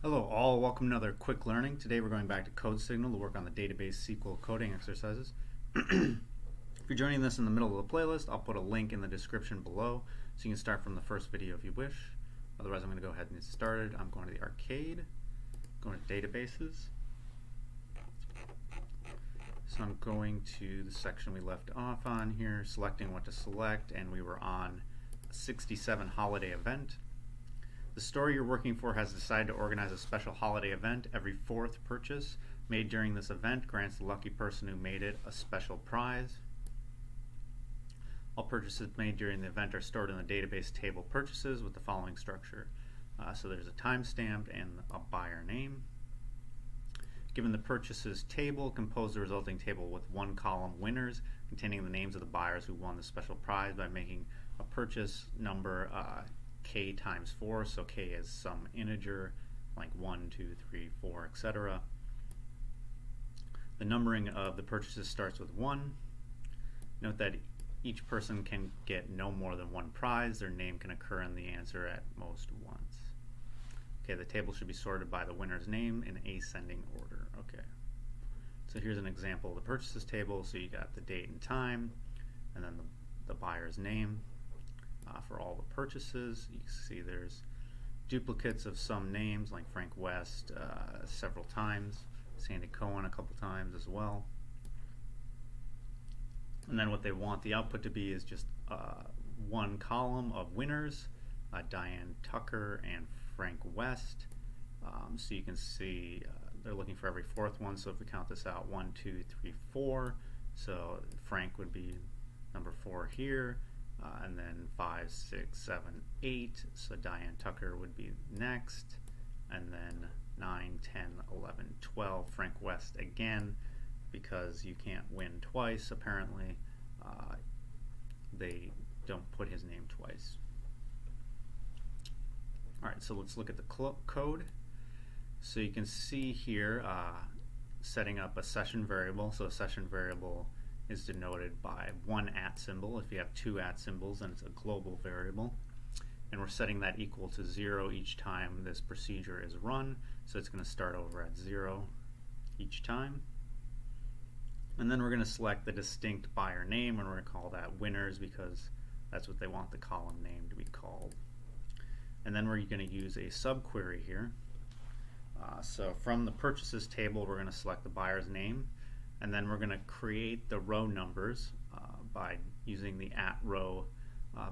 Hello all, welcome to another quick learning. Today we're going back to CodeSignal to work on the database SQL coding exercises. If you're joining this in the middle of the playlist, I'll put a link in the description below so you can start from the first video if you wish. Otherwise I'm going to go ahead and get started. I'm going to the arcade, going to databases. So I'm going to the section we left off on here, selecting what to select, and we were on 67 holiday event. The store you're working for has decided to organize a special holiday event. Every fourth purchase made during this event grants the lucky person who made it a special prize. All purchases made during the event are stored in the database table purchases with the following structure. So there's a timestamp and a buyer name. Given the purchases table, compose the resulting table with one column winners containing the names of the buyers who won the special prize by making a purchase number k times 4, so k is some integer like 1, 2, 3, 4, etc. The numbering of the purchases starts with 1. Note that each person can get no more than one prize. Their name can occur in the answer at most once. Okay, the table should be sorted by the winner's name in ascending order. Okay, so here's an example of the purchases table. So you got the date and time, and then the buyer's name. For all the purchases, you can see there's duplicates of some names like Frank West several times, Sandy Cohen a couple times as well. And then what they want the output to be is just one column of winners, Diane Tucker and Frank West. So you can see they're looking for every fourth one, so if we count this out, 1, 2, 3, 4, so Frank would be number 4 here. And then 5, 6, 7, 8, so Diane Tucker would be next, and then 9, 10, 11, 12, Frank West again, because you can't win twice apparently. They don't put his name twice. Alright, so let's look at the code. So you can see here setting up a session variable. So a session variable is denoted by one @ symbol. If you have two @ symbols, then it's a global variable. And we're setting that equal to 0 each time this procedure is run. So it's going to start over at 0 each time. And then we're going to select the distinct buyer name, and we're going to call that winners because that's what they want the column name to be called. And then we're going to use a subquery here. So from the purchases table, we're going to select the buyer's name. And then we're going to create the row numbers by using the @row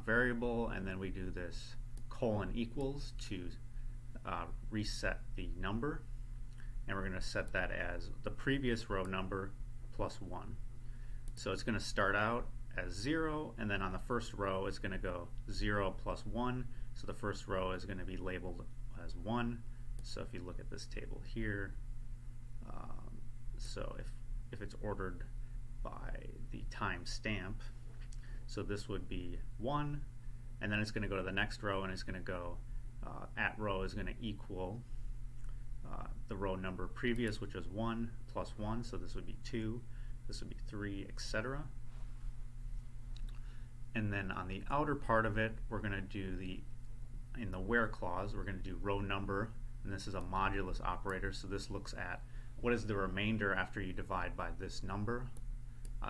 variable, and then we do this :equals to reset the number, and we're going to set that as the previous row number plus 1. So it's going to start out as 0, and then on the first row it's going to go 0 plus 1, so the first row is going to be labeled as 1. So if you look at this table here, so if it's ordered by the timestamp, so this would be 1, and then it's going to go to the next row, and it's going to go @row is going to equal the row number previous, which was 1 plus 1, so this would be 2, this would be 3, etc. And then on the outer part of it, we're going to do in the where clause, we're going to do row number, and this is a modulus operator, so this looks at what is the remainder after you divide by this number.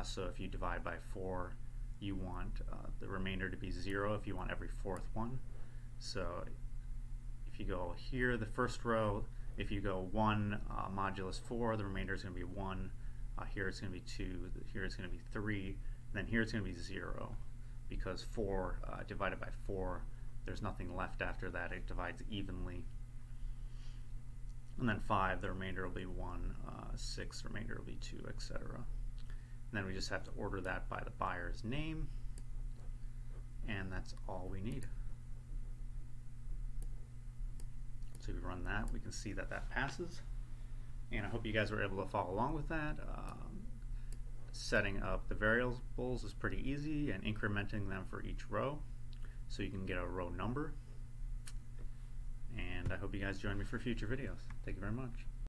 So if you divide by 4, you want the remainder to be 0 if you want every fourth one. So if you go here, the first row, if you go 1 modulus 4, the remainder is going to be 1. Here it's going to be 2, here it's going to be 3, and then here it's going to be 0, because 4 divided by 4, there's nothing left after that. It divides evenly. And then 5, the remainder will be 1, 6, the remainder will be 2, etc. And then we just have to order that by the buyer's name, and that's all we need. So if we run that, we can see that that passes. And I hope you guys were able to follow along with that. Setting up the variables is pretty easy, and incrementing them for each row so you can get a row number. And I hope you guys join me for future videos. Thank you very much.